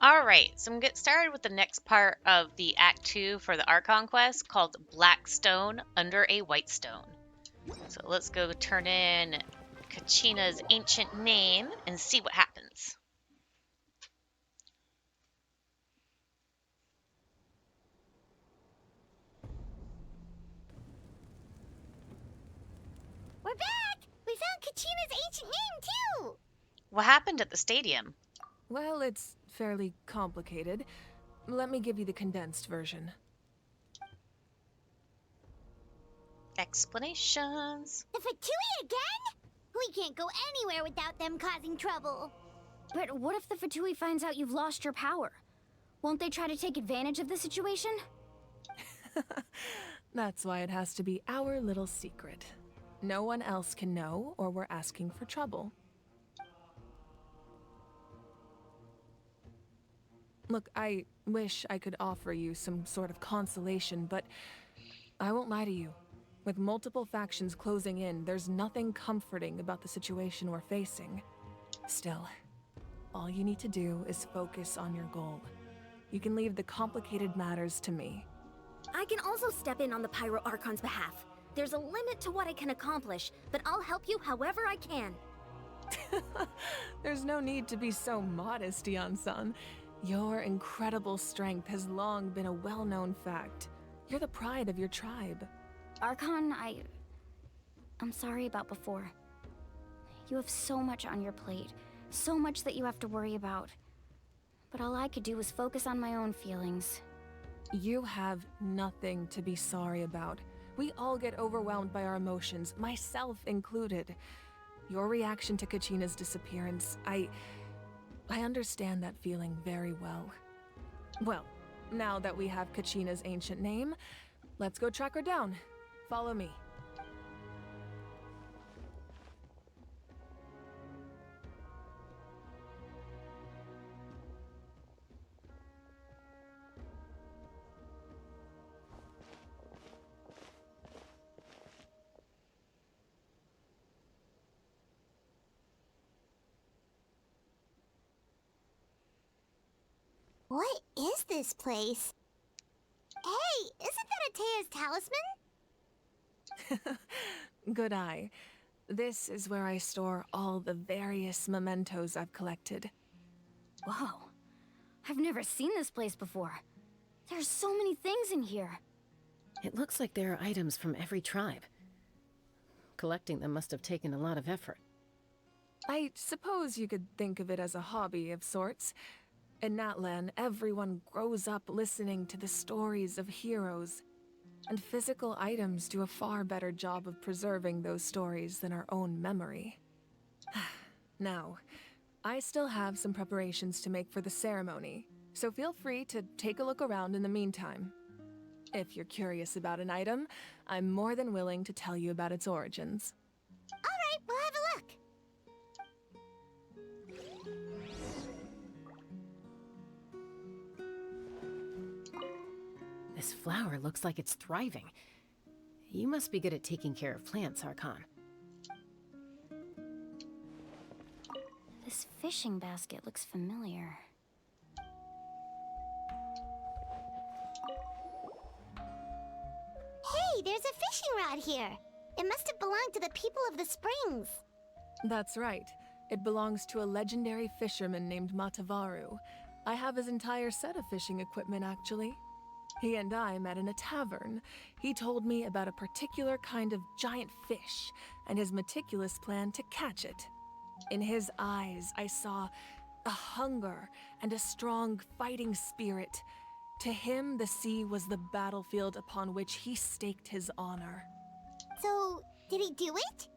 Alright, so I'm gonna get started with the next part of the Act 2 for the Archon quest called Black Stone Under a White Stone. So let's go turn in Kachina's ancient name and see what happens. We're back! We found Kachina's ancient name, too! What happened at the stadium? Well, it's fairly complicated. Let me give you the condensed version. Explanations. The Fatui again? We can't go anywhere without them causing trouble. But what if the Fatui finds out you've lost your power? Won't they try to take advantage of the situation? That's why it has to be our little secret. No one else can know, or we're asking for trouble. Look, I wish I could offer you some sort of consolation, but I won't lie to you. With multiple factions closing in, there's nothing comforting about the situation we're facing. Still, all you need to do is focus on your goal. You can leave the complicated matters to me. I can also step in on the Pyro Archon's behalf. There's a limit to what I can accomplish, but I'll help you however I can. There's no need to be so modest, Yan-san. Your incredible strength has long been a well-known fact. You're the pride of your tribe. Archon, I'm sorry about before. You have so much on your plate, so much that you have to worry about. But all I could do was focus on my own feelings. You have nothing to be sorry about. We all get overwhelmed by our emotions, myself included. Your reaction to Kachina's disappearance, I understand that feeling very well. Well, now that we have Kachina's ancient name, let's go track her down. Follow me. What is this place? Hey, isn't that Atea's talisman? Good eye. This is where I store all the various mementos I've collected. Whoa. I've never seen this place before. There's so many things in here. It looks like there are items from every tribe. Collecting them must have taken a lot of effort. I suppose you could think of it as a hobby of sorts. In Natlan, everyone grows up listening to the stories of heroes. And physical items do a far better job of preserving those stories than our own memory. Now, I still have some preparations to make for the ceremony, so feel free to take a look around in the meantime. If you're curious about an item, I'm more than willing to tell you about its origins. Alright, we'll have a look. This flower looks like it's thriving. You must be good at taking care of plants, Archon. This fishing basket looks familiar. Hey, there's a fishing rod here. It must have belonged to the people of the springs. That's right. It belongs to a legendary fisherman named Matavaru. I have his entire set of fishing equipment, actually. He and I met in a tavern. He told me about a particular kind of giant fish and his meticulous plan to catch it. In his eyes, I saw a hunger and a strong fighting spirit. To him, the sea was the battlefield upon which he staked his honor. So, did he do it?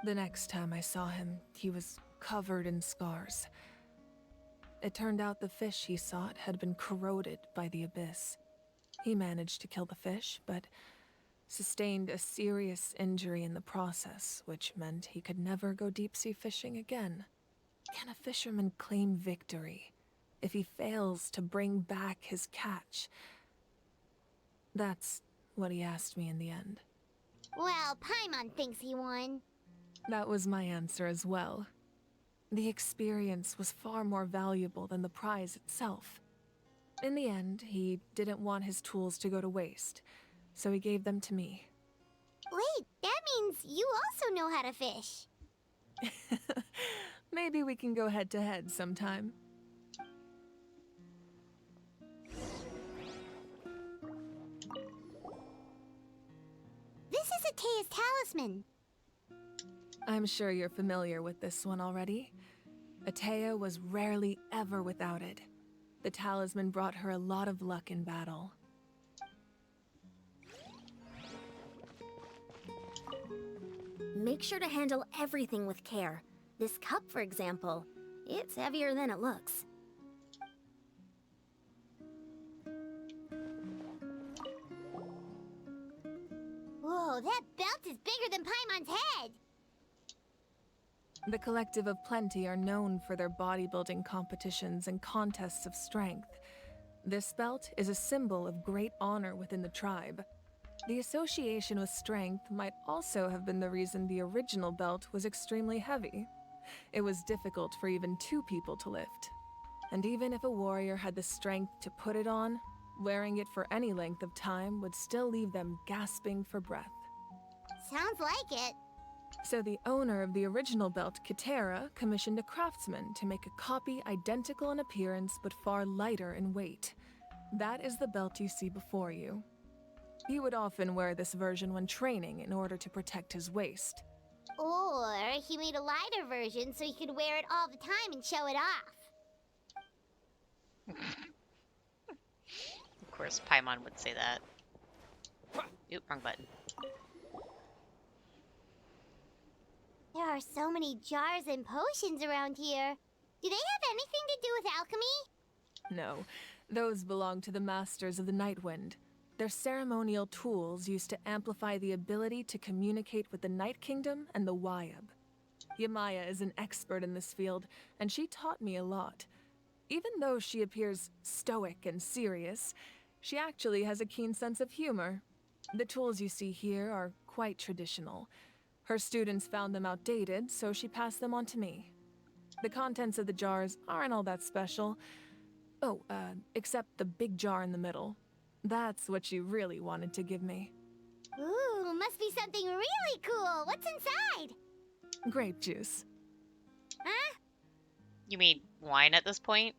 The next time I saw him, he was covered in scars. It turned out the fish he sought had been corroded by the abyss. He managed to kill the fish, but sustained a serious injury in the process, which meant he could never go deep-sea fishing again. Can a fisherman claim victory if he fails to bring back his catch? That's what he asked me in the end. Well, Paimon thinks he won. That was my answer as well. The experience was far more valuable than the prize itself. In the end, he didn't want his tools to go to waste, so he gave them to me. Wait, that means you also know how to fish. Maybe we can go head to head sometime. This is Atea's talisman. I'm sure you're familiar with this one already. Atea was rarely ever without it. The talisman brought her a lot of luck in battle. Make sure to handle everything with care. This cup, for example, it's heavier than it looks. Whoa, that belt is bigger than Paimon's head! The Collective of Plenty are known for their bodybuilding competitions and contests of strength. This belt is a symbol of great honor within the tribe. The association with strength might also have been the reason the original belt was extremely heavy. It was difficult for even 2 people to lift. And even if a warrior had the strength to put it on, wearing it for any length of time would still leave them gasping for breath. Sounds like it. So the owner of the original belt, Kitera, commissioned a craftsman to make a copy identical in appearance but far lighter in weight. That is the belt you see before you. He would often wear this version when training in order to protect his waist. Or he made a lighter version so he could wear it all the time and show it off. Of course, Paimon would say that. Oop, wrong button. There are so many jars and potions around here. Do they have anything to do with alchemy? No, those belong to the Masters of the Nightwind. They're ceremonial tools used to amplify the ability to communicate with the Night Kingdom and the Wyab. Yamaya is an expert in this field, and she taught me a lot. Even though she appears stoic and serious, she actually has a keen sense of humor. The tools you see here are quite traditional. Her students found them outdated, so she passed them on to me. The contents of the jars aren't all that special. Oh, except the big jar in the middle. That's what she really wanted to give me. Ooh, must be something really cool. What's inside? Grape juice. Huh? You mean wine at this point?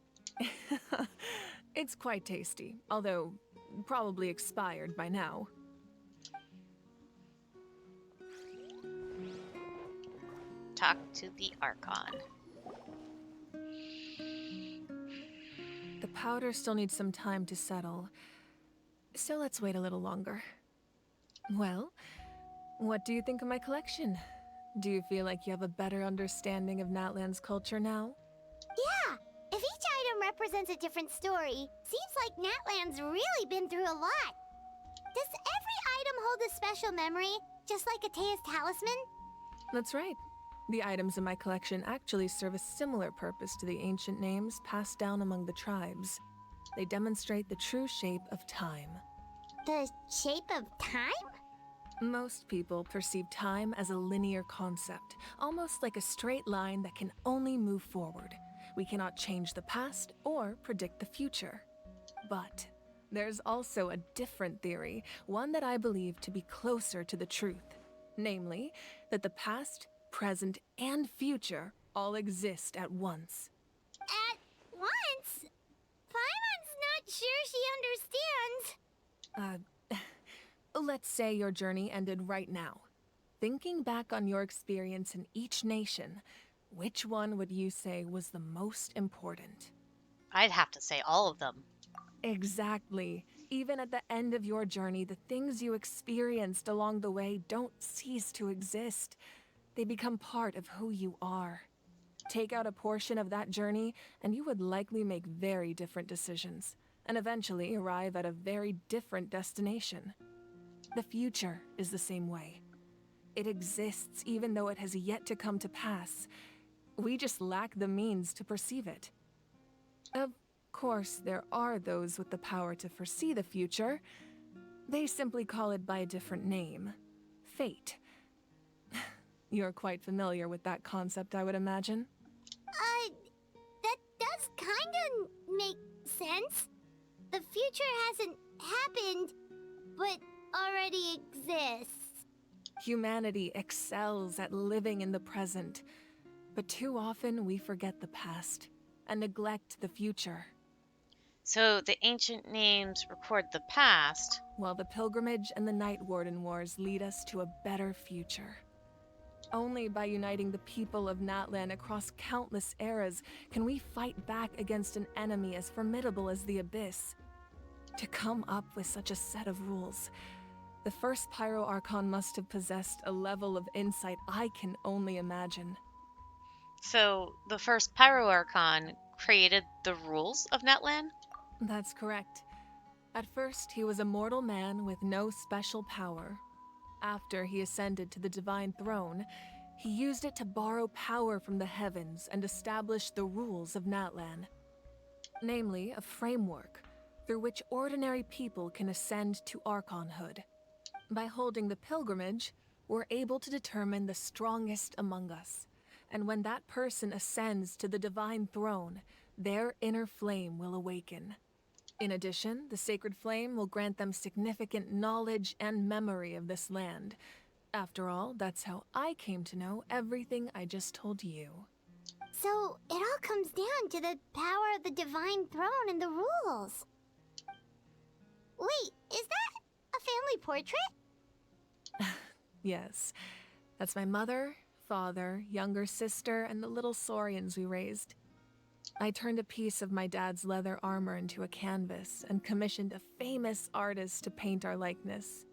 It's quite tasty, although probably expired by now. Talk to the Archon. The powder still needs some time to settle, so let's wait a little longer. Well, what do you think of my collection? Do you feel like you have a better understanding of Natlan's culture now? Yeah, if each item represents a different story, seems like Natlan's really been through a lot. Does every item hold a special memory, just like Atea's talisman? That's right. The items in my collection actually serve a similar purpose to the ancient names passed down among the tribes. They demonstrate the true shape of time. The shape of time? Most people perceive time as a linear concept, almost like a straight line that can only move forward. We cannot change the past or predict the future. But there's also a different theory, one that I believe to be closer to the truth. Namely, that the past, present, and future all exist at once. At once? Paimon's not sure she understands. Let's say your journey ended right now. Thinking back on your experience in each nation, which one would you say was the most important? I'd have to say all of them. Exactly. Even at the end of your journey, the things you experienced along the way don't cease to exist. They become part of who you are. Take out a portion of that journey, and you would likely make very different decisions, and eventually arrive at a very different destination. The future is the same way. It exists even though it has yet to come to pass. We just lack the means to perceive it. Of course, there are those with the power to foresee the future. They simply call it by a different name. Fate. You're quite familiar with that concept, I would imagine. sense. The future hasn't happened, but already exists. Humanity excels at living in the present, but too often we forget the past and neglect the future. So the ancient names record the past. While the pilgrimage and the Night Warden Wars lead us to a better future. Only by uniting the people of Natlan across countless eras can we fight back against an enemy as formidable as the Abyss. To come up with such a set of rules, the first Pyro Archon must have possessed a level of insight I can only imagine. So the first Pyro Archon created the rules of Netland? That's correct. At first, he was a mortal man with no special power. After he ascended to the Divine Throne, he used it to borrow power from the heavens and establish the rules of Natlan. Namely, a framework through which ordinary people can ascend to Archonhood. By holding the pilgrimage, we're able to determine the strongest among us. And when that person ascends to the Divine Throne, their inner flame will awaken. In addition, the sacred flame will grant them significant knowledge and memory of this land. After all, that's how I came to know everything I just told you. So, it all comes down to the power of the Divine Throne and the rules. Wait, is that a family portrait? Yes, that's my mother, father, younger sister, and the little saurians we raised. I turned a piece of my dad's leather armor into a canvas and commissioned a famous artist to paint our likeness.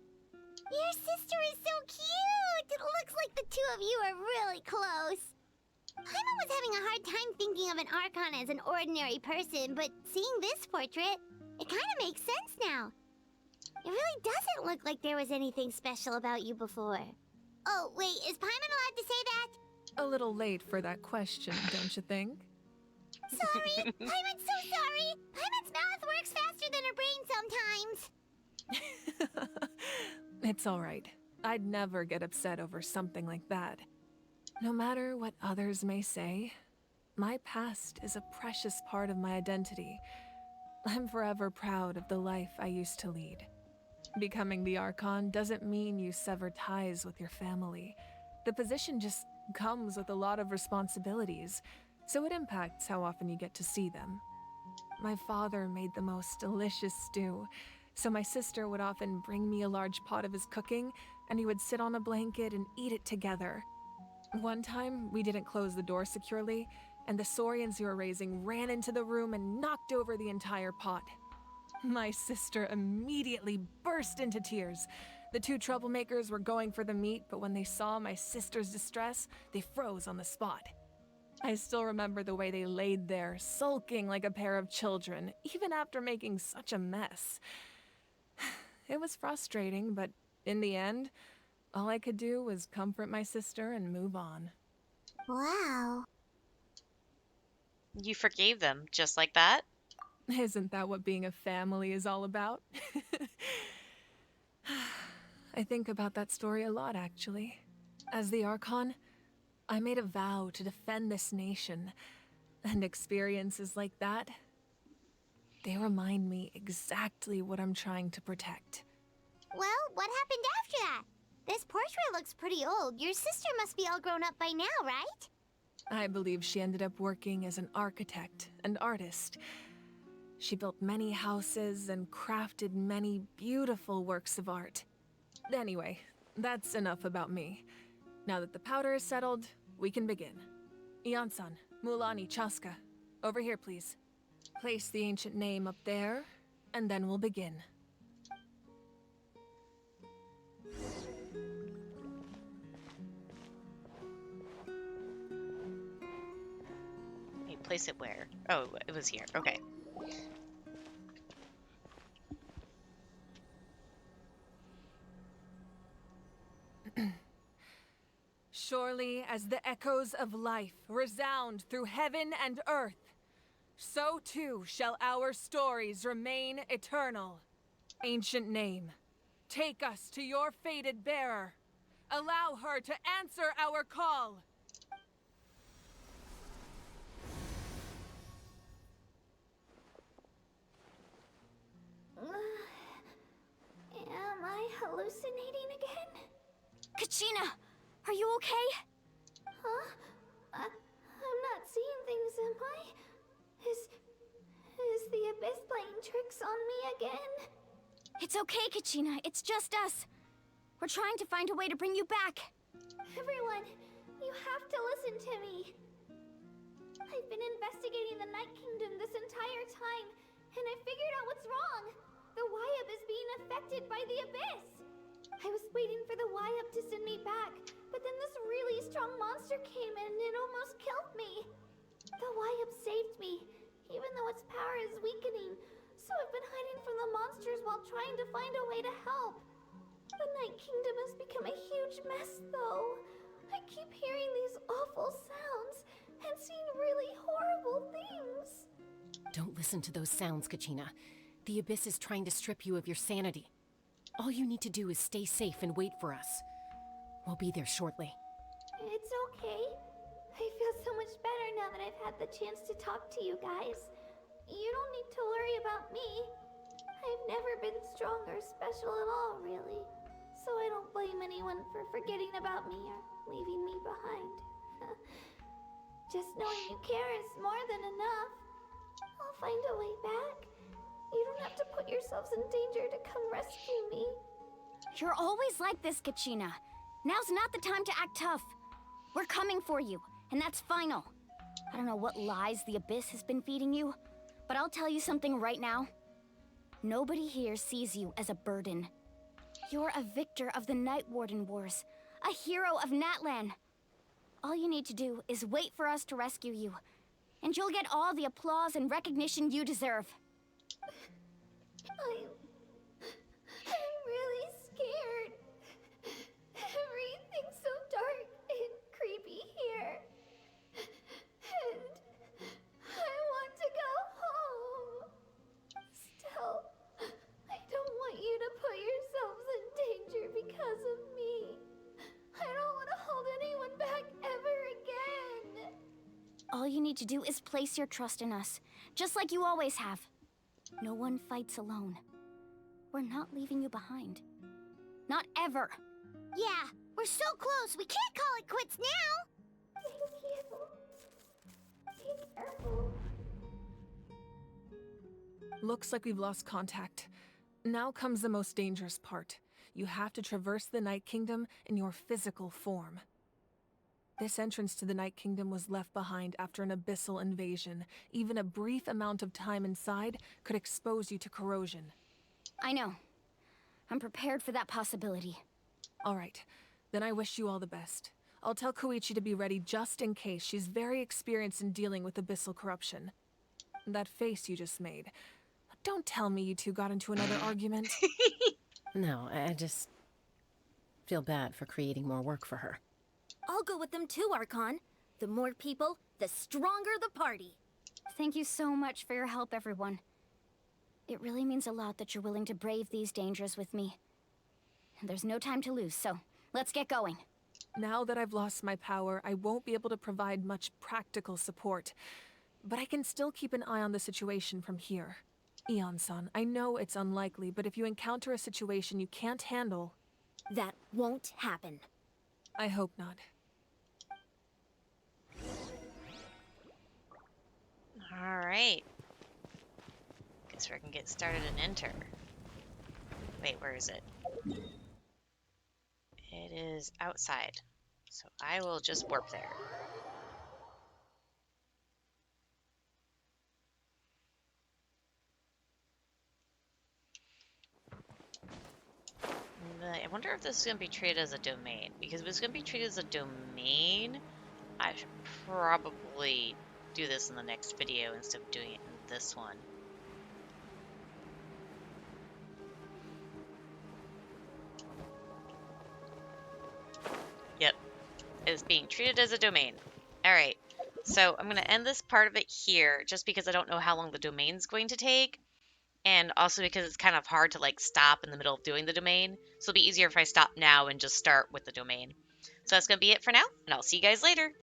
Your sister is so cute! It looks like the two of you are really close. Paimon was having a hard time thinking of an Archon as an ordinary person, but seeing this portrait, it kind of makes sense now. It really doesn't look like there was anything special about you before. Oh, wait, is Paimon allowed to say that? A little late for that question, don't you think? Sorry! Paimon's so sorry! Paimon's mouth works faster than her brain sometimes. It's all right. I'd never get upset over something like that. No matter what others may say, my past is a precious part of my identity. I'm forever proud of the life I used to lead. Becoming the Archon doesn't mean you sever ties with your family. The position just comes with a lot of responsibilities, so it impacts how often you get to see them. My father made the most delicious stew, so my sister would often bring me a large pot of his cooking, and we would sit on a blanket and eat it together. One time, we didn't close the door securely, and the saurians we were raising ran into the room and knocked over the entire pot. My sister immediately burst into tears. The two troublemakers were going for the meat, but when they saw my sister's distress, they froze on the spot. I still remember the way they laid there, sulking like a pair of children, even after making such a mess. It was frustrating, but in the end, all I could do was comfort my sister and move on. Wow. You forgave them just like that? Isn't that what being a family is all about? I think about that story a lot, actually. As the Archon, I made a vow to defend this nation, and experiences like that, they remind me exactly what I'm trying to protect. Well, what happened after that? This portrait looks pretty old. Your sister must be all grown up by now, right? I believe she ended up working as an architect and artist. She built many houses and crafted many beautiful works of art. Anyway, that's enough about me. Now that the powder is settled, we can begin. Ian-san, Mulani, Chaska, over here, please. Place the ancient name up there, and then we'll begin. Wait, place it where? Oh, it was here. Okay. Surely as the echoes of life resound through heaven and earth, so too shall our stories remain eternal. Ancient name, take us to your fated bearer. Allow her to answer our call. Kachina, are you okay? Huh? I'm not seeing things, am I? Is the Abyss playing tricks on me again? It's okay, Kachina. It's just us. We're trying to find a way to bring you back. Everyone, you have to listen to me. I've been investigating the Night Kingdom this entire time, and I figured out what's wrong. The Wyab is being affected by the Abyss. I was waiting for the Wyab to send me back, but then this really strong monster came in and it almost killed me. The Wyab saved me, even though its power is weakening, so I've been hiding from the monsters while trying to find a way to help. The Night Kingdom has become a huge mess, though. I keep hearing these awful sounds and seeing really horrible things. Don't listen to those sounds, Kachina. The Abyss is trying to strip you of your sanity. All you need to do is stay safe and wait for us. We'll be there shortly. It's okay. I feel so much better now that I've had the chance to talk to you guys. You don't need to worry about me. I've never been strong or special at all, really. So I don't blame anyone for forgetting about me or leaving me behind. Just knowing you care is more than enough. I'll find a way back. You don't have to put yourselves in danger to come rescue me. You're always like this, Kachina. Now's not the time to act tough. We're coming for you, and that's final. I don't know what lies the Abyss has been feeding you, but I'll tell you something right now. Nobody here sees you as a burden. You're a victor of the Night Warden Wars, a hero of Natlan. All you need to do is wait for us to rescue you, and you'll get all the applause and recognition you deserve. I'm really scared. Everything's so dark and creepy here. And I want to go home. Still, I don't want you to put yourselves in danger because of me. I don't want to hold anyone back ever again. All you need to do is place your trust in us, just like you always have. No one fights alone. We're not leaving you behind. Not ever. Yeah, we're so close. We can't call it quits now. Thank you. Be careful. Looks like we've lost contact. Now comes the most dangerous part. You have to traverse the Night Kingdom in your physical form. This entrance to the Night Kingdom was left behind after an abyssal invasion. Even a brief amount of time inside could expose you to corrosion. I know. I'm prepared for that possibility. All right, then I wish you all the best. I'll tell Koichi to be ready just in case. She's very experienced in dealing with abyssal corruption. That face you just made. Don't tell me you two got into another argument. No, I just feel bad for creating more work for her. I'll go with them too, Archon. The more people, the stronger the party. Thank you so much for your help, everyone. It really means a lot that you're willing to brave these dangers with me. There's no time to lose, so let's get going. Now that I've lost my power, I won't be able to provide much practical support. But I can still keep an eye on the situation from here. Eon-san, I know it's unlikely, but if you encounter a situation you can't handle... That won't happen. I hope not. Alright. Guess we can get started and enter. Wait, where is it? It is outside. So I will just warp there. I wonder if this is going to be treated as a domain. Because if it's going to be treated as a domain, I should probably do this in the next video instead of doing it in this one. Yep, it's being treated as a domain. Alright, so I'm going to end this part of it here just because I don't know how long the domain's going to take. And also because it's kind of hard to like stop in the middle of doing the domain. So it'll be easier if I stop now and just start with the domain. So that's going to be it for now, and I'll see you guys later.